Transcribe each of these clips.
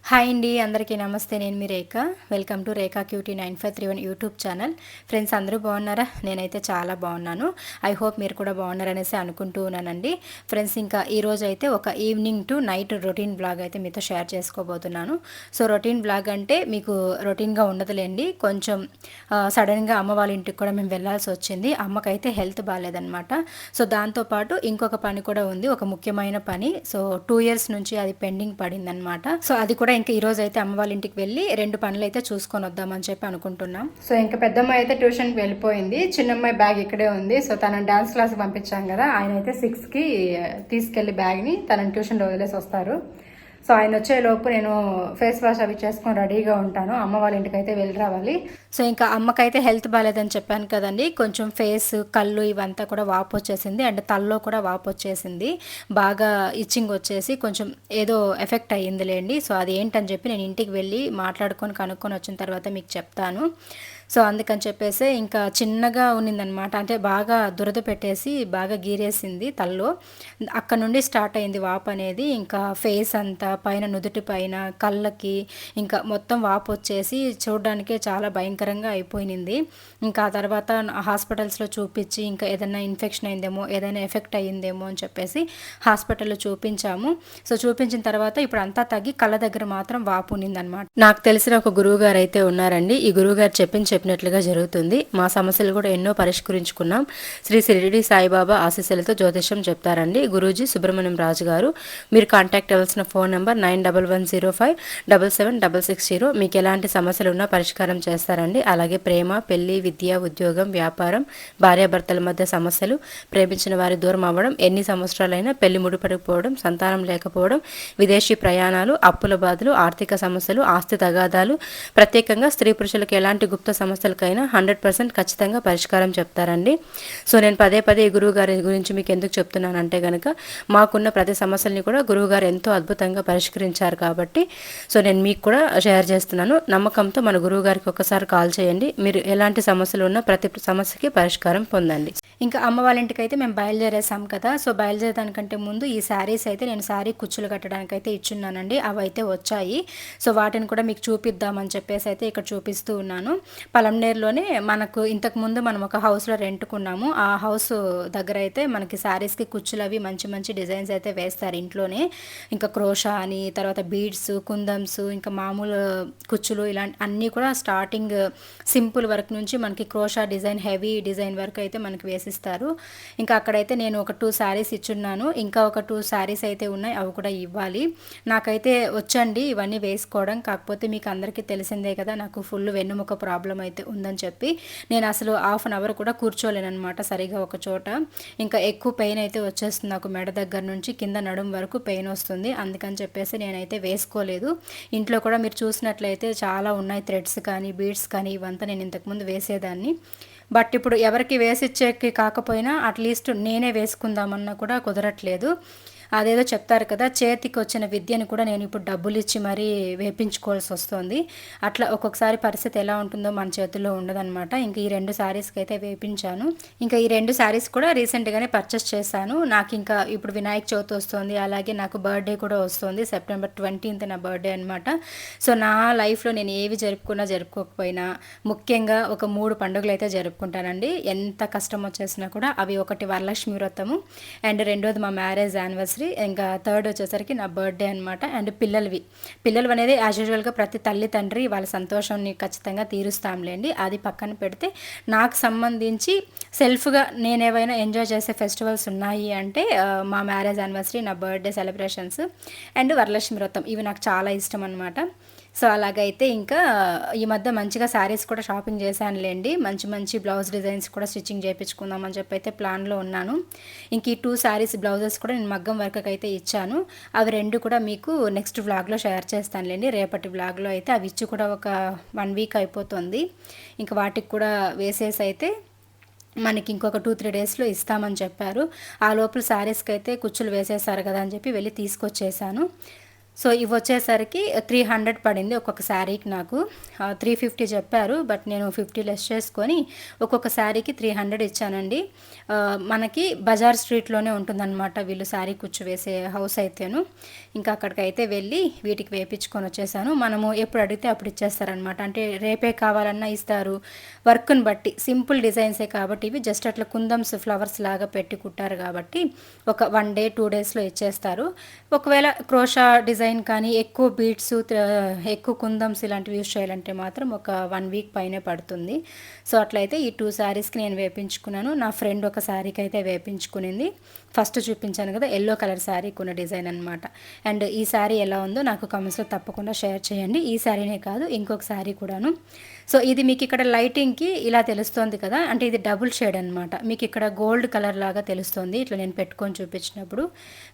Hi అండి, అందరికీ నమస్తే. నేను మీ Rekha. Welcome to Rekha cutie 9531 YouTube channel. Friends, అందరూ బాగున్నారా? నేనైతే చాలా బాగున్నాను. ఐ హోప్ మీరు కూడా బాగున్నారనేసి అనుకుంటూ ఉన్నానండి. ఫ్రెండ్స్, ఇంకా ఈరోజు అయితే ఒక evening to night routine blog అయితే మీతో షేర్ చేసుకోబోతున్నాను. సో రొటీన్ బ్లాగ్ అంటే మీకు రొటీన్గా ఉండదులేండి. కొంచెం సడన్గా అమ్మ వాళ్ళ ఇంటికి కూడా మేము వెళ్ళాల్సి వచ్చింది. అమ్మకైతే హెల్త్ బాగాలేదనమాట. సో దాంతోపాటు ఇంకొక పని కూడా ఉంది, ఒక ముఖ్యమైన పని. సో 2 years నుంచి అది పెండింగ్ పడిందనమాట. సో అది కూడా ఇంకా ఈరోజు అయితే అమ్మ వాళ్ళ ఇంటికి వెళ్ళి 2 పనులు అయితే చూసుకొని వద్దామని చెప్పి అనుకుంటున్నాం. సో ఇంకా పెద్దమ్మాయి అయితే ట్యూషన్కి వెళ్ళిపోయింది. చిన్నమ్మాయి బ్యాగ్ ఇక్కడే ఉంది. సో తనని డాన్స్ క్లాస్కి పంపించాం కదా, ఆయన అయితే 6కి తీసుకెళ్లి బ్యాగ్ని తనని ట్యూషన్లో వదిలేసి వస్తారు. సో ఆయన వచ్చేలోపు నేను ఫేస్ వాష్ అవి చేసుకొని రెడీగా ఉంటాను. అమ్మ వాళ్ళ ఇంటికి అయితే వెళ్ళి రావాలి. సో ఇంకా అమ్మకైతే హెల్త్ బాగాలేదని చెప్పాను కదండి. కొంచెం ఫేస్, కళ్ళు ఇవంతా కూడా వాపు వచ్చేసింది. అండ్ తలలో కూడా వాపు వచ్చేసింది. బాగా ఇచ్చింగ్ వచ్చేసి కొంచెం ఏదో ఎఫెక్ట్ అయ్యిందిలేండి. సో అది ఏంటని చెప్పి నేను ఇంటికి వెళ్ళి మాట్లాడుకొని కనుక్కొని వచ్చిన తర్వాత మీకు చెప్తాను. సో అందుకని చెప్పేసి ఇంకా చిన్నగా ఉన్నిందనమాట. అంటే బాగా దురద పెట్టేసి బాగా గీరేసింది తల్లో. అక్కడ నుండి స్టార్ట్ అయింది వాపు అనేది. ఇంకా ఫేస్ అంతా పైన, నుదుటి పైన, కళ్ళకి ఇంకా మొత్తం వాపు వచ్చేసి చూడడానికే చాలా భయంకరంగా అయిపోయింది. ఇంకా ఆ తర్వాత హాస్పిటల్స్లో చూపించి ఇంకా ఏదైనా ఇన్ఫెక్షన్ అయిందేమో, ఏదైనా ఎఫెక్ట్ అయ్యిందేమో అని చెప్పేసి హాస్పిటల్లో చూపించాము. సో చూపించిన తర్వాత ఇప్పుడు అంతా తగ్గి కళ్ళ దగ్గర మాత్రం వాపు ఉన్నిందనమాట. నాకు తెలిసిన ఒక గురువు గారు అయితే ఉన్నారండి. ఈ గురువు గారు చెప్పినట్లుగా జరుగుతుంది. మా సమస్యలు కూడా ఎన్నో పరిష్కరించుకున్నాం. శ్రీ షిరిడి సాయిబాబా ఆశీస్సులతో జ్యోతిష్యం చెప్తారండి గురూజీ సుబ్రహ్మణ్యం రాజు గారు. మీరు కాంటాక్ట్ అవ్వాల్సిన ఫోన్ నెంబర్ 9110576660. మీకు ఎలాంటి సమస్యలు ఉన్నా పరిష్కారం చేస్తారండి. అలాగే ప్రేమ, పెళ్లి, విద్య, ఉద్యోగం, వ్యాపారం, భార్యాభర్తల మధ్య సమస్యలు, ప్రేమించిన వారి దూరం అవ్వడం, ఎన్ని సంవత్సరాలైనా పెళ్లి ముడిపడిపోవడం, సంతానం లేకపోవడం, విదేశీ ప్రయాణాలు, అప్పుల బాధలు, ఆర్థిక సమస్యలు, ఆస్తి తగాదాలు, ప్రత్యేకంగా స్త్రీ పురుషులకు ఎలాంటి గుప్త సమస్యలకైనా 100% ఖచ్చితంగా పరిష్కారం చెప్తారండి. సో నేను పదే ఈ గురువు గారి గురించి మీకు ఎందుకు చెప్తున్నానంటే కనుక మాకున్న ప్రతి సమస్యల్ని కూడా గురువు గారు ఎంతో అద్భుతంగా పరిష్కరించారు కాబట్టి సో నేను మీకు కూడా షేర్ చేస్తున్నాను. నమ్మకంతో మన గురువు గారికి ఒకసారి కాల్ చేయండి. మీరు ఎలాంటి సమస్యలు ఉన్నా ప్రతి సమస్యకి పరిష్కారం పొందండి. ఇంకా అమ్మ వాళ్ళ ఇంటికి అయితే మేము బయలుదేరేసాం కదా. సో బయలుదేరడానికంటే ముందు ఈ శారీస్ అయితే నేను శారీ కుచ్చులు కట్టడానికి అయితే ఇచ్చున్నానండి. అవి అయితే వచ్చాయి. సో వాటిని కూడా మీకు చూపిద్దామని చెప్పేసి అయితే ఇక్కడ చూపిస్తూ ఉన్నాను. పలంనేరులోనే మనకు ఇంతకుముందు మనం ఒక హౌస్లో రెంట్కున్నాము. ఆ హౌస్ దగ్గర అయితే మనకి శారీస్కి కుచ్చులు అవి మంచి మంచి డిజైన్స్ అయితే వేస్తారు ఇంట్లోనే. ఇంకా క్రోషా అని, తర్వాత బీడ్స్, కుందమ్స్, ఇంకా మామూలు కుచ్చులు, ఇలాంటి అన్నీ కూడా స్టార్టింగ్ సింపుల్ వర్క్ నుంచి మనకి క్రోషా డిజైన్, హెవీ డిజైన్ వరకు అయితే మనకి వేసిస్తారు. ఇంకా అక్కడైతే నేను ఒక 2 శారీస్ ఇచ్చున్నాను. ఇంకా ఒక 2 శారీస్ అయితే ఉన్నాయి, అవి కూడా ఇవ్వాలి. నాకైతే వచ్చండి ఇవన్నీ వేసుకోవడం. కాకపోతే మీకు అందరికీ తెలిసిందే కదా, నాకు ఫుల్ వెన్నుముక ప్రాబ్లం అయితే ఉందని చెప్పి నేను అసలు హాఫ్ అన్ అవర్ కూడా కూర్చోలేనమాట సరిగా ఒక చోట. ఇంకా ఎక్కువ పెయిన్ అయితే వచ్చేస్తుంది నాకు. మెడ దగ్గర నుంచి కింద నడుం వరకు పెయిన్ వస్తుంది. అందుకని చెప్పేసి నేనైతే వేసుకోలేదు. ఇంట్లో కూడా మీరు చూసినట్లయితే చాలా ఉన్నాయి, థ్రెడ్స్ కానీ, బీడ్స్ కానీ, ఇవంతా నేను ఇంతకుముందు వేసేదాన్ని. బట్ ఇప్పుడు ఎవరికి వేసిచ్చేకి కాకపోయినా అట్లీస్ట్ నేనే వేసుకుందామన్నా కూడా కుదరట్లేదు. అదేదో చెప్తారు కదా, చేతికి వచ్చిన విద్యను కూడా నేను ఇప్పుడు డబ్బులు ఇచ్చి మరీ వేపించుకోవాల్సి వస్తుంది. అట్లా ఒక్కొక్కసారి పరిస్థితి ఎలా ఉంటుందో మన చేతుల్లో ఉండదన్నమాట. ఇంక ఈ 2 శారీస్కి అయితే వేపించాను. ఇంకా ఈ 2 శారీస్ కూడా రీసెంట్గానే పర్చేస్ చేశాను. నాకు ఇంకా ఇప్పుడు వినాయక చవితి వస్తుంది, అలాగే నాకు బర్త్డే కూడా వస్తుంది. September 20th నా బర్త్డే అనమాట. సో నా లైఫ్లో నేను ఏవి జరుపుకోకపోయినా ముఖ్యంగా ఒక 3 పండుగలు అయితే జరుపుకుంటానండి. ఎంత కష్టం వచ్చేసినా కూడా. అవి ఒకటి వరలక్ష్మి వ్రతము, అండ్ రెండోది మా మ్యారేజ్ యానివర్సరీ, ఇంకా థర్డ్ వచ్చేసరికి నా బర్త్డే అనమాట. అండ్ పిల్లలు అనేది యాజ్ యూజువల్గా ప్రతి తల్లి తండ్రి వాళ్ళ సంతోషాన్ని ఖచ్చితంగా తీరుస్తాంలేండి. అది పక్కన పెడితే నాకు సంబంధించి సెల్ఫ్గా నేనేవైనా ఎంజాయ్ చేసే ఫెస్టివల్స్ ఉన్నాయి అంటే మా మ్యారేజ్ యానివర్సరీ, నా బర్త్డే సెలబ్రేషన్స్ అండ్ వరలక్ష్మి వ్రతం, ఇవి నాకు చాలా ఇష్టం అనమాట. సో అలాగైతే ఇంకా ఈ మధ్య మంచిగా శారీస్ కూడా షాపింగ్ చేశానులేండి. మంచి బ్లౌజ్ డిజైన్స్ కూడా స్టిచ్చింగ్ చేయించుకుందామని చెప్పి అయితే ప్లాన్లో ఉన్నాను. ఇంక ఈ 2 శారీస్ బ్లౌజెస్ కూడా నేను మగ్గం వర్క్కి అయితే ఇచ్చాను. అవి 2 కూడా మీకు నెక్స్ట్ వ్లాగ్లో షేర్ చేస్తానులేండి. రేపటి వ్లాగ్లో అయితే అవి ఇచ్చి కూడా ఒక 1 వీక్ అయిపోతుంది. ఇంకా వాటికి కూడా వేసేసి అయితే మనకి ఇంకొక 2-3 డేస్లో ఇస్తామని చెప్పారు. ఆ లోపల శారీస్కి అయితే కుచ్చులు వేసేసారు కదా అని చెప్పి వెళ్ళి తీసుకొచ్చేసాను. సో ఇవి వచ్చేసరికి 300 పడింది ఒక్కొక్క శారీకి నాకు. 350 చెప్పారు, బట్ నేను 50 లెస్ చేసుకొని ఒక్కొక్క శారీకి 300 ఇచ్చానండి. మనకి బజార్ స్ట్రీట్లోనే ఉంటుందన్నమాట వీళ్ళు శారీ కుచ్చు వేసే హౌస్ అయితేను. ఇంకా అక్కడికైతే వెళ్ళి వీటికి వేపించుకొని వచ్చేసాను. మనము ఎప్పుడు అడిగితే అప్పుడు ఇచ్చేస్తారనమాట. అంటే రేపే కావాలన్నా ఇస్తారు, వర్క్ని బట్టి. సింపుల్ డిజైన్సే కాబట్టి ఇవి జస్ట్ అట్లా కుందమ్స్ ఫ్లవర్స్ లాగా పెట్టి కుట్టారు కాబట్టి ఒక 1 డే 2 డేస్లో ఇచ్చేస్తారు. ఒకవేళ క్రోషా డిజైన్ కానీ ఎక్కువ బీడ్స్, ఎక్కువ కుందమ్స్ ఇలాంటివి యూస్ చేయాలంటే మాత్రం ఒక 1 వీక్ పైనే పడుతుంది. సో అట్లయితే ఈ 2 శారీస్కి నేను వేపించుకున్నాను. నా ఫ్రెండ్ ఒక శారీకి అయితే వేపించుకునింది. ఫస్ట్ చూపించాను కదా ఎల్లో కలర్ శారీకి ఉన్న డిజైన్ అనమాట. అండ్ ఈ శారీ ఎలా ఉందో నాకు కామెంట్స్లో తప్పకుండా షేర్ చేయండి. ఈ శారీనే కాదు ఇంకొక శారీ కూడాను. సో ఇది మీకు ఇక్కడ లైటింగ్కి ఇలా తెలుస్తుంది కదా, అంటే ఇది డబుల్ షేడ్ అనమాట. మీకు ఇక్కడ గోల్డ్ కలర్ లాగా తెలుస్తుంది ఇట్లా నేను పెట్టుకొని చూపించినప్పుడు.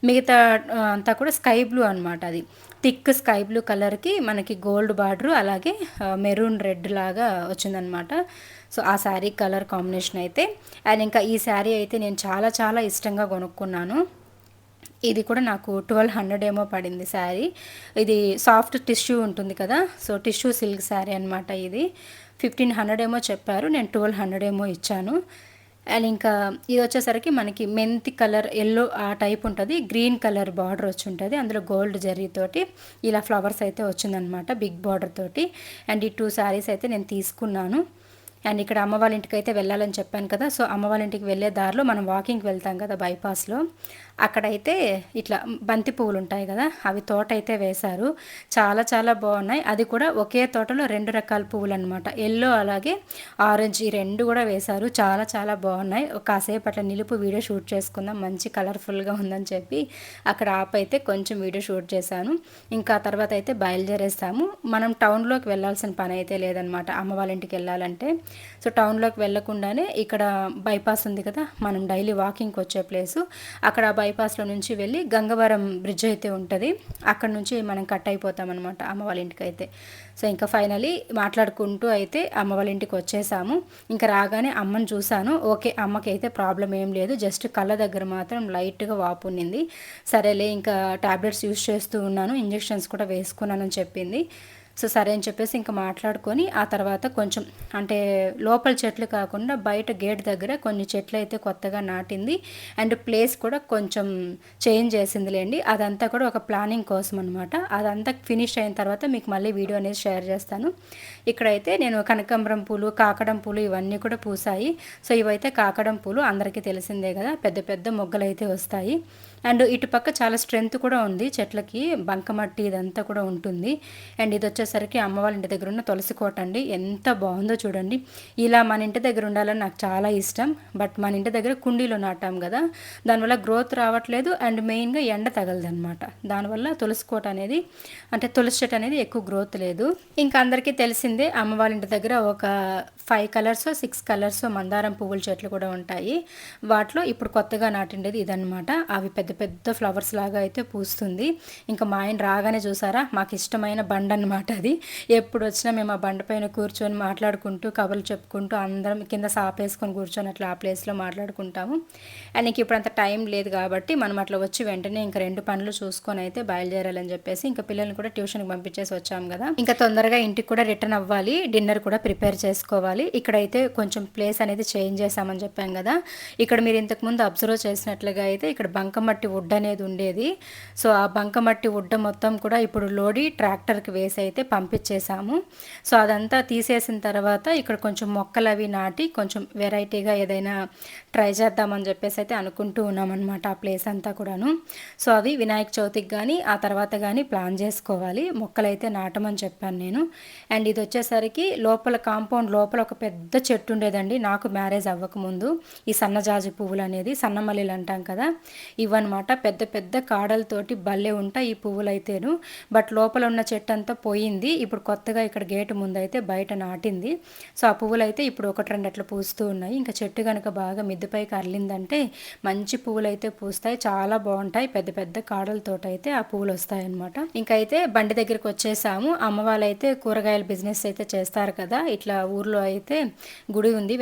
మిగతా అంతా కూడా స్కై బ్లూ అనమాట. అది థిక్ స్కై బ్లూ కలర్కి మనకి గోల్డ్ బార్డర్, అలాగే మెరూన్ రెడ్ లాగా వచ్చిందనమాట. సో ఆ శారీ కలర్ కాంబినేషన్ అయితే. అండ్ ఇంకా ఈ శారీ అయితే నేను చాలా చాలా ఇష్టంగా కొనుక్కున్నాను. ఇది కూడా నాకు 1200 ఏమో పడింది శారీ. ఇది సాఫ్ట్ టిష్యూ ఉంటుంది కదా, సో టిష్యూ సిల్క్ శారీ అనమాట. ఇది 1500 ఏమో చెప్పారు, నేను 1200 ఏమో ఇచ్చాను. అండ్ ఇంకా ఇది వచ్చేసరికి మనకి మెంతి కలర్ ఎల్లో ఆ టైప్ ఉంటుంది, గ్రీన్ కలర్ బార్డర్ వచ్చి ఉంటుంది, అందులో గోల్డ్ జరీతోటి ఇలా ఫ్లవర్స్ అయితే వచ్చిందనమాట బిగ్ బార్డర్ తోటి. అండ్ ఈ 2 శారీస్ అయితే నేను తీసుకున్నాను. అండ్ ఇక్కడ అమ్మ వాళ్ళ ఇంటికి అయితే వెళ్ళాలని చెప్పాను కదా, సో అమ్మ వాళ్ళ ఇంటికి వెళ్ళే దారిలో మనం వాకింగ్కి వెళ్తాం కదా బైపాస్లో, అక్కడైతే ఇట్లా బంతి పువ్వులు ఉంటాయి కదా, అవి తోట అయితే వేశారు. చాలా చాలా బాగున్నాయి. అది కూడా ఒకే తోటలో 2 రకాల పువ్వులు అనమాట, ఎల్లో అలాగే ఆరెంజ్, ఈ 2 కూడా వేశారు. చాలా చాలా బాగున్నాయి. కాసేపు అట్లా నిలుపు వీడియో షూట్ చేసుకుందాం, మంచి కలర్ఫుల్గా ఉందని చెప్పి అక్కడ ఆపైతే కొంచెం వీడియో షూట్ చేశాను. ఇంకా తర్వాత అయితే బయలుదేరేస్తాము. మనం టౌన్లోకి వెళ్ళాల్సిన పని అయితే లేదనమాట అమ్మ వాళ్ళ ఇంటికి వెళ్ళాలంటే. సో టౌన్లోకి వెళ్ళకుండానే ఇక్కడ బైపాస్ ఉంది కదా, మనం డైలీ వాకింగ్కి వచ్చే ప్లేసు, అక్కడ బైపాస్లో నుంచి వెళ్ళి గంగవరం బ్రిడ్జ్ అయితే ఉంటుంది, అక్కడ నుంచి మనం కట్ అయిపోతాం అనమాట అమ్మ వాళ్ళ ఇంటికి అయితే. సో ఇంకా ఫైనలీ మాట్లాడుకుంటూ అయితే అమ్మ వాళ్ళ ఇంటికి వచ్చేసాము. ఇంకా రాగానే అమ్మని చూశాను. ఓకే, అమ్మకి అయితే ప్రాబ్లం ఏం లేదు, జస్ట్ కళ్ళ దగ్గర మాత్రం లైట్గా వాపు ఉన్నింది. సరేలే ఇంకా టాబ్లెట్స్ యూస్ చేస్తూ ఉన్నాను, ఇంజెక్షన్స్ కూడా వేసుకున్నానని చెప్పింది. సో సరే అని చెప్పేసి ఇంకా మాట్లాడుకొని ఆ తర్వాత కొంచెం అంటే లోపల చెట్లు కాకుండా బయట గేట్ దగ్గర కొన్ని చెట్లు అయితే కొత్తగా నాటింది. అండ్ ప్లేస్ కూడా కొంచెం చేంజ్ చేసిందిలేండి. అదంతా కూడా ఒక ప్లానింగ్ కోసం అనమాట. అదంతా ఫినిష్ అయిన తర్వాత మీకు మళ్ళీ వీడియో అనేది షేర్ చేస్తాను. ఇక్కడైతే నేను కనకాంబరం పూలు, కాకడం పూలు ఇవన్నీ కూడా పూసాయి. సో ఇవైతే కాకడం పూలు అందరికీ తెలిసిందే కదా, పెద్ద పెద్ద మొగ్గలు అయితే వస్తాయి. అండ్ ఇటుపక్క చాలా స్ట్రెంత్ కూడా ఉంది చెట్లకి, బంకమట్టి ఇదంతా కూడా ఉంటుంది. అండ్ ఇది వచ్చేసరికి అమ్మ వాళ్ళ ఇంటి దగ్గర ఉన్న తులసి కోట అండి, ఎంత బాగుందో చూడండి. ఇలా మన ఇంటి దగ్గర ఉండాలని నాకు చాలా ఇష్టం, బట్ మన ఇంటి దగ్గర కుండీలో నాటాం కదా, దానివల్ల గ్రోత్ రావట్లేదు. అండ్ మెయిన్గా ఎండ తగలదనమాట, దానివల్ల తులసి కోట అనేది అంటే తులసి చెట్టు అనేది ఎక్కువ గ్రోత్ లేదు. ఇంకా అందరికీ తెలిసిందే అమ్మ వాళ్ళ ఇంటి దగ్గర ఒక 5 కలర్స్ 6 కలర్స్ మందారం పువ్వుల చెట్లు కూడా ఉంటాయి. వాటిలో ఇప్పుడు కొత్తగా నాటిండేది ఇదనమాట. అవి పెద్ద పెద్ద ఫ్లవర్స్ లాగా అయితే పూస్తుంది. ఇంకా మా ఆయన రాగానే చూసారా, మాకు ఇష్టమైన బండ అనమాట అది. ఎప్పుడు వచ్చినా మేము ఆ బండ పైన కూర్చొని మాట్లాడుకుంటూ కబుర్లు చెప్పుకుంటూ అందరం కింద సాపేసుకొని కూర్చొని అట్లా ఆ ప్లేస్లో మాట్లాడుకుంటాము. అండ్ ఇంక ఇప్పుడు అంత టైం లేదు కాబట్టి మనం అట్లా వచ్చి వెంటనే ఇంకా 2 పనులు చూసుకొని అయితే బయలుదేరాలని చెప్పేసి ఇంకా పిల్లల్ని కూడా ట్యూషన్కి పంపించేసి వచ్చాం కదా, ఇంకా తొందరగా ఇంటికి కూడా రిటర్న్ అవ్వాలి, డిన్నర్ కూడా ప్రిపేర్ చేసుకోవాలి. ఇక్కడైతే కొంచెం ప్లేస్ అనేది చేంజ్ చేసామని చెప్పాం కదా, ఇక్కడ మీరు ఇంతకుముందు అబ్జర్వ్ చేసినట్లుగా అయితే ఇక్కడ బంకమట్టి వుడ్ అనేది ఉండేది. సో ఆ బంకమట్టి వుడ్ మొత్తం కూడా ఇప్పుడు లోడి ట్రాక్టర్కి వేసి అయితే పంపించేసాము. సో అదంతా తీసేసిన తర్వాత ఇక్కడ కొంచెం మొక్కలు అవి నాటి కొంచెం వెరైటీగా ఏదైనా ట్రై చేద్దామని చెప్పేసి అయితే అనుకుంటూ ఉన్నామన్నమాట ఆ ప్లేస్ అంతా కూడాను. సో అవి వినాయక చవితికి కానీ ఆ తర్వాత కానీ ప్లాన్ చేసుకోవాలి, మొక్కలు అయితే నాటమని చెప్పాను నేను. అండ్ ఇది వచ్చేసరికి లోపల కాంపౌండ్ లోపల ఒక పెద్ద చెట్టు ఉండేదండి నాకు మ్యారేజ్ అవ్వకముందు. ఈ సన్నజాజి పువ్వులు అనేది సన్నమల్లిలు అంటాం కదా, ఇవన్నమాట. పెద్ద పెద్ద కాడలతోటి భలే ఉంటాయి ఈ పువ్వులు అయితేను. బట్ లోపల ఉన్న చెట్టు అంతా పోయింది, ఇప్పుడు కొత్తగా ఇక్కడ గేటు ముందు అయితే బయట నాటింది. సో ఆ పువ్వులు అయితే ఇప్పుడు 1-2 అట్లా పూస్తూ ఉన్నాయి. ఇంకా చెట్టు కనుక బాగా మిద్దెపైకి అర్లిందంటే మంచి పువ్వులు అయితే పూస్తాయి, చాలా బాగుంటాయి. పెద్ద పెద్ద కాడలతో అయితే ఆ పువ్వులు వస్తాయి అనమాట. ఇంకైతే బండి దగ్గరికి వచ్చేసాము. అమ్మ వాళ్ళైతే కూరగాయల బిజినెస్ అయితే చేస్తారు కదా, ఇట్లా ఊర్లో అయితే గుడి ఉంది,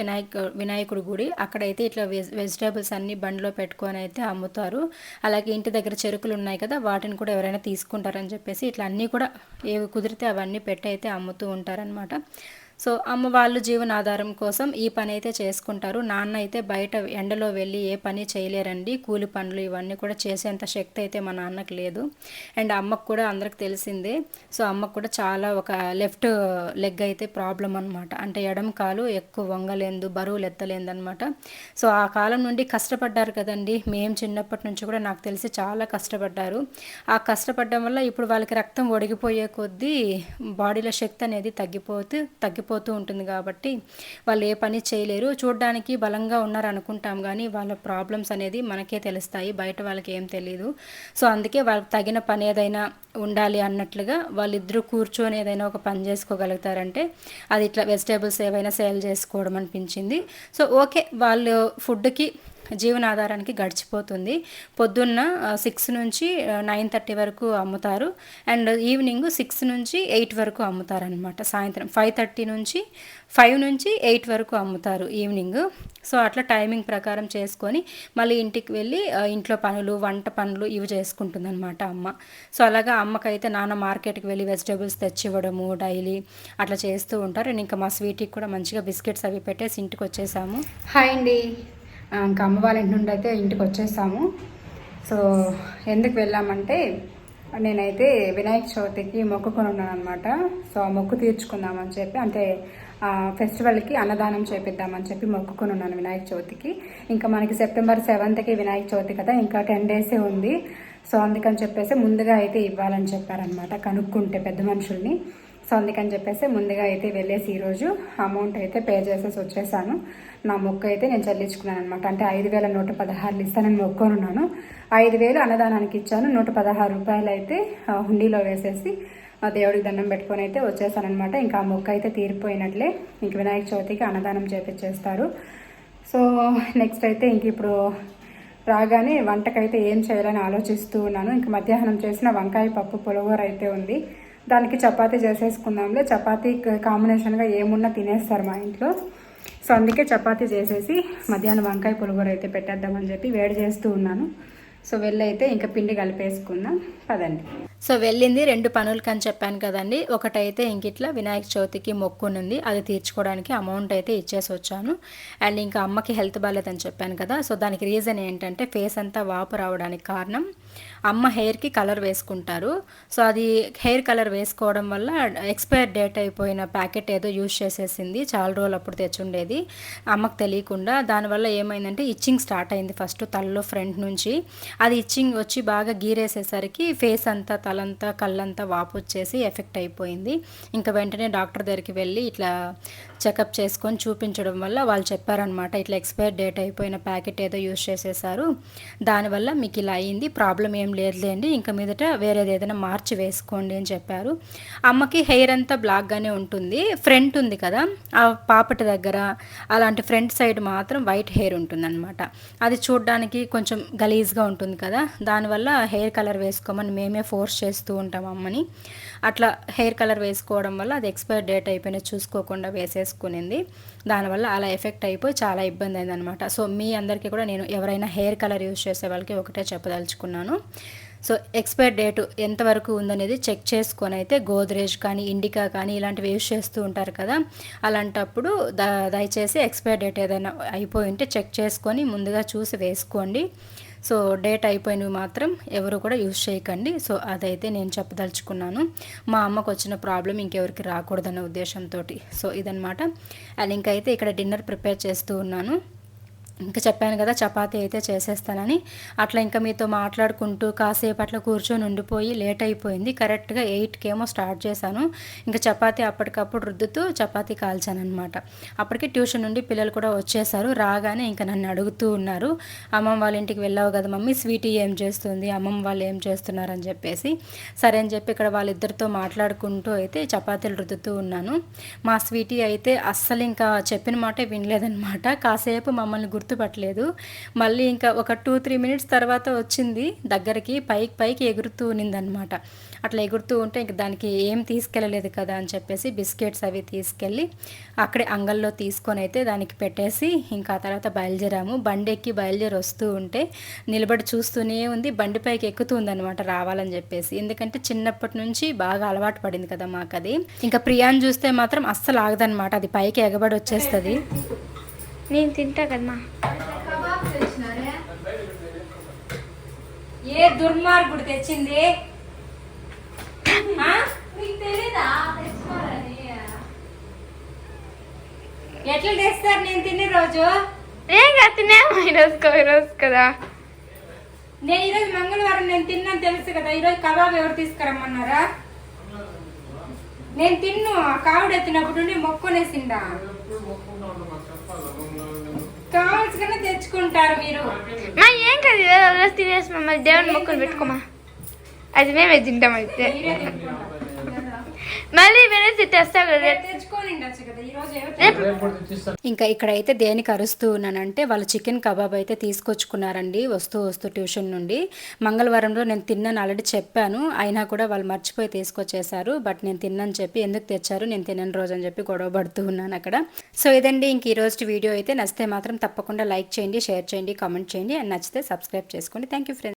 వినాయకుడి గుడి, అక్కడైతే ఇట్లా వెజిటేబుల్స్ అన్ని బండిలో పెట్టుకొని అయితే అమ్ముతారు. అలాగే ఇంటి దగ్గర చెరుకులు ఉన్నాయి కదా, వాటిని కూడా ఎవరైనా తీసుకుంటారని చెప్పేసి ఇట్లా అన్నీ కూడా ఏవి కుదిరితే అవన్నీ పెట్టి అయితే అమ్ముతూ ఉంటారనమాట. సో అమ్మ వాళ్ళు జీవనాధారం కోసం ఈ పని అయితే చేసుకుంటారు. నాన్న అయితే బయట ఎండలో వెళ్ళి ఏ పని చేయలేరండి. కూలి పనులు ఇవన్నీ కూడా చేసేంత శక్తి అయితే మా నాన్నకు లేదు. అండ్ అమ్మకు కూడా అందరికి తెలిసిందే. సో అమ్మకు కూడా చాలా ఒక లెఫ్ట్ లెగ్ అయితే ప్రాబ్లం అనమాట. అంటే ఎడమ కాలు ఎక్కువ వంగలేదు, బరువులు ఎత్తలేదు అనమాట. సో ఆ కాలం నుండి కష్టపడ్డారు కదండి. మేము చిన్నప్పటి నుంచి కూడా నాకు తెలిసి చాలా కష్టపడ్డారు. ఆ కష్టపడడం వల్ల ఇప్పుడు వాళ్ళకి రక్తం ఒడిగిపోయే కొద్దీ బాడీలో శక్తి అనేది తగ్గిపోతూ ఉంటుంది కాబట్టి వాళ్ళు ఏ పని చేయలేరు. చూడడానికి బలంగా ఉన్నారు అనుకుంటాం కానీ వాళ్ళ ప్రాబ్లమ్స్ అనేది మనకే తెలుస్తాయి, బయట వాళ్ళకి ఏం తెలియదు. సో అందుకే వాళ్ళకి తగిన పని ఏదైనా ఉండాలి అన్నట్లుగా వాళ్ళిద్దరూ కూర్చొని ఏదైనా ఒక పని చేసుకోగలుగుతారంటే అది ఇట్లా వెజిటేబుల్స్ ఏవైనా సేల్ చేసుకోవడం అనిపించింది. సో ఓకే, వాళ్ళు ఫుడ్కి జీవనాధారానికి గడిచిపోతుంది. పొద్దున్న 6 నుంచి 9:30 వరకు అమ్ముతారు. అండ్ ఈవినింగ్ 6 నుంచి 8 వరకు అమ్ముతారనమాట. సాయంత్రం 5 నుంచి 8 వరకు అమ్ముతారు ఈవినింగ్. సో అట్లా టైమింగ్ ప్రకారం చేసుకొని మళ్ళీ ఇంటికి వెళ్ళి ఇంట్లో పనులు, వంట పనులు ఇవి చేసుకుంటుంది అనమాట అమ్మ. సో అలాగా అమ్మకైతే నాన్న మార్కెట్కి వెళ్ళి వెజిటేబుల్స్ తెచ్చివ్వడము డైలీ అట్లా చేస్తూ ఉంటారు. అండ్ ఇంకా మా స్వీట్కి కూడా మంచిగా బిస్కెట్స్ అవి పెట్టేసి ఇంటికి వచ్చేసాము. హాయ్ అండి, ఇంకా అమ్మ వాళ్ళ ఇంటి నుండి అయితే ఇంటికి వచ్చేసాము. సో ఎందుకు వెళ్ళామంటే నేనైతే వినాయక చవితికి మొక్కుకొని ఉన్నాను అనమాట. సో ఆ మొక్కు తీర్చుకుందామని చెప్పి, అంటే ఫెస్టివల్కి అన్నదానం చేపిద్దామని చెప్పి మొక్కుకొని ఉన్నాను వినాయక చవితికి. ఇంకా మనకి September 7th వినాయక చవితి కదా, ఇంకా 10 డేసే ఉంది. సో అందుకని చెప్పేసి ముందుగా అయితే ఇవ్వాలని చెప్పారనమాట, కనుక్కుంటే పెద్ద మనుషుల్ని. సో అందుకని చెప్పేసి ముందుగా అయితే వెళ్ళేసి ఈరోజు అమౌంట్ అయితే పే చేసేసి వచ్చేసాను. నా మొక్కు అయితే నేను చెల్లించుకున్నాను అనమాట. అంటే 5,116 ఇస్తానని మొక్కుకొని ఉన్నాను. 5,000 అన్నదానానికి ఇచ్చాను. 116 రూపాయలు అయితే హుండీలో వేసేసి దేవుడికి దండం పెట్టుకొని అయితే వచ్చేసానమాట. ఇంకా ఆ మొక్కు అయితే తీరిపోయినట్లే. ఇంక వినాయక చవితికి అన్నదానం చేపించేస్తారు. సో నెక్స్ట్ అయితే ఇంక ఇప్పుడు రాగానే వంటకైతే ఏం చేయాలని ఆలోచిస్తూ ఉన్నాను. ఇంక మధ్యాహ్నం చేసిన వంకాయ పప్పు పులిహోర అయితే ఉంది. దానికి చపాతీ చేసేసుకుందాంలే. చపాతీ కాంబినేషన్గా ఏమున్నా తినేస్తారు మా ఇంట్లో. సో అందుకే చపాతీ చేసేసి మధ్యాహ్నం వంకాయ పులిహోర అయితే పెట్టేద్దామని చెప్పి వేడి చేస్తూ ఉన్నాను. సో వెళ్ళైతే ఇంకా పిండి కలిపేసుకుందాం పదండి. సో వెళ్ళింది 2 పనులకి అని చెప్పాను కదండి. ఒకటైతే ఇంక ఇట్లా వినాయక చవితికి మొక్కునుంది, అది తీర్చుకోవడానికి అమౌంట్ అయితే ఇచ్చేసి వచ్చాను. అండ్ ఇంకా అమ్మకి హెల్త్ బాగాలేదని చెప్పాను కదా. సో దానికి రీజన్ ఏంటంటే ఫేస్ అంతా వాపు రావడానికి కారణం అమ్మ హెయిర్కి కలర్ వేసుకుంటారు. సో అది హెయిర్ కలర్ వేసుకోవడం వల్ల ఎక్స్పైర్ డేట్ అయిపోయిన ప్యాకెట్ ఏదో యూజ్ చేసేసింది. చాలా రోజులు అప్పుడు తెచ్చుండేది అమ్మకు తెలియకుండా. దానివల్ల ఏమైందంటే ఇచ్చింగ్ స్టార్ట్ అయింది ఫస్ట్ తలలో ఫ్రంట్ నుంచి. అది ఇచ్చింగ్ వచ్చి బాగా గీరేసేసరికి ఫేస్ అంతా, తలంతా, కళ్ళంతా వాపు వచ్చేసి ఎఫెక్ట్ అయిపోయింది. ఇంకా వెంటనే డాక్టర్ దగ్గరికి వెళ్ళి ఇట్లా చెకప్ చేసుకొని చూపించడం వల్ల వాళ్ళు చెప్పారనమాట, ఇట్లా ఎక్స్పైర్ డేట్ అయిపోయిన ప్యాకెట్ ఏదో యూజ్ చేసేసారు, దానివల్ల మీకు ఇలా అయింది, ప్రాబ్లం ఏం లేదులేండి, ఇంకా మీదట వేరేది ఏదైనా మార్చి వేసుకోండి అని చెప్పారు. అమ్మకి హెయిర్ అంతా బ్లాక్గానే ఉంటుంది. ఫ్రంట్ ఉంది కదా, ఆ పాపటి దగ్గర అలాంటి ఫ్రంట్ సైడ్ మాత్రం వైట్ హెయిర్ ఉంటుందన్నమాట. అది చూడడానికి కొంచెం గలీజ్గా ఉంటుంది కదా, దానివల్ల హెయిర్ కలర్ వేసుకోమని మేమే ఫోర్స్ చేస్తూ ఉంటాం అమ్మని. అట్లా హెయిర్ కలర్ వేసుకోవడం వల్ల అది ఎక్స్పైర్ డేట్ అయిపోయినా చూసుకోకుండా వేసేసుకునింది. దానివల్ల అలా ఎఫెక్ట్ అయిపోయి చాలా ఇబ్బంది అయిందనమాట. సో మీ అందరికీ కూడా నేను ఎవరైనా హెయిర్ కలర్ యూజ్ చేసే వాళ్ళకి ఒకటే చెప్పదలుచుకున్నాను. సో ఎక్స్పైర్ డేట్ ఎంతవరకు ఉందనేది చెక్ చేసుకొని అయితే గోద్రేజ్ కానీ ఇండికా కానీ ఇలాంటివి యూజ్ చేస్తూ ఉంటారు కదా, అలాంటప్పుడు దయచేసి ఎక్స్పైర్ డేట్ ఏదైనా అయిపోయి ఉంటే చెక్ చేసుకొని ముందుగా చూసి వేసుకోండి. సో డేట్ అయిపోయినవి మాత్రం ఎవరు కూడా యూజ్ చేయకండి. సో అదైతే నేను చెప్పదలుచుకున్నాను. మా అమ్మకు వచ్చిన ప్రాబ్లం ఇంకెవరికి రాకూడదన్న ఉద్దేశంతో. సో ఇదనమాట. అండ్ ఇంకైతే ఇక్కడ డిన్నర్ ప్రిపేర్ చేస్తూ ఉన్నాను. ఇంకా చెప్పాను కదా చపాతీ అయితే చేసేస్తానని. అట్లా ఇంకా మీతో మాట్లాడుకుంటూ కాసేపు అట్లా కూర్చొని ఉండిపోయి లేట్ అయిపోయింది. కరెక్ట్గా 8కేమో స్టార్ట్ చేశాను. ఇంకా చపాతీ అప్పటికప్పుడు రుద్దుతూ చపాతీ కాల్చాను అనమాట. అప్పటికి ట్యూషన్ నుండి పిల్లలు కూడా వచ్చేసారు. రాగానే ఇంకా నన్ను అడుగుతూ ఉన్నారు, అమ్మమ్మ వాళ్ళ ఇంటికి వెళ్ళావు కదా మమ్మీ, స్వీటీ ఏం చేస్తుంది, అమ్మమ్మ వాళ్ళు ఏం చేస్తున్నారని చెప్పేసి. సరే అని చెప్పి ఇక్కడ వాళ్ళిద్దరితో మాట్లాడుకుంటూ అయితే చపాతీలు రుద్దుతూ ఉన్నాను. మా స్వీటీ అయితే అస్సలు ఇంకా చెప్పిన మాటే వినలేదనమాట. కాసేపు మమ్మల్ని గుర్తుపట్టలేదు. మళ్ళీ ఇంకా ఒక 2-3 మినిట్స్ తర్వాత వచ్చింది దగ్గరికి, పైకి ఎగురుతూ ఉన్నిందనమాట. అట్లా ఎగురుతూ ఉంటే ఇంక దానికి ఏం తీసుకెళ్ళలేదు కదా అని చెప్పేసి బిస్కెట్స్ అవి తీసుకెళ్ళి అక్కడే అంగల్లో తీసుకొని అయితే దానికి పెట్టేసి ఇంకా ఆ తర్వాత బయలుదేరాము. బండి ఎక్కి బయలుదేరి వస్తూ ఉంటే నిలబడి చూస్తూనే ఉంది, బండిపైకి ఎక్కుతూ ఉందన్నమాట రావాలని చెప్పేసి. ఎందుకంటే చిన్నప్పటి నుంచి బాగా అలవాటు పడింది కదా మాకు అది. ఇంకా ప్రియాని చూస్తే మాత్రం అస్సలు ఆగదనమాట, అది పైకి ఎగబడి వచ్చేస్తుంది. నేను తింటా కదమ్మా. ఏ దుర్మార్గుడు తెచ్చింది? ఎట్లా తెస్తారు నేను తినే రోజు? తినేమో ఈరోజు కదా. నేను ఈరోజు మంగళవారం నేను తిన్నాను తెలుసు కదా. ఈరోజు కబాబ్ ఎవరు తీసుకురమ్మన్నారా? నేను తిన్ను, కావుడు ఎత్తినప్పుడు నుండి మొక్కునేసిండా. కావాల్సిన తెచ్చుకుంటారు మీరు. ఏం కదా తినేసి మమ్మల్ని దేవుని మొక్కులు పెట్టుకోమా, అది మేమే తింటాం. అయితే మళ్ళీ వేరే తెస్తావు కదా. ఇంకా ఇక్కడైతే దేనికి అరుస్తూ ఉన్నానంటే వాళ్ళు చికెన్ కబాబ్ అయితే తీసుకొచ్చుకున్నారండి వస్తూ ట్యూషన్ నుండి. మంగళవారంలో నేను తిన్నాను ఆల్రెడీ చెప్పాను, అయినా కూడా వాళ్ళు మర్చిపోయి తీసుకొచ్చేసారు. బట్ నేను తిన్నాను చెప్పి ఎందుకు తెచ్చారు, నేను తినని రోజు అని చెప్పి గొడవ పడుతూ ఉన్నాను అక్కడ. సో ఇదండి ఇంక ఈ రోజు వీడియో అయితే. నచ్చితే మాత్రం తప్పకుండా లైక్ చేయండి, షేర్ చేయండి, కామెంట్ చేయండి, అండ్ నచ్చితే సబ్స్క్రైబ్ చేసుకోండి. Thank you friends.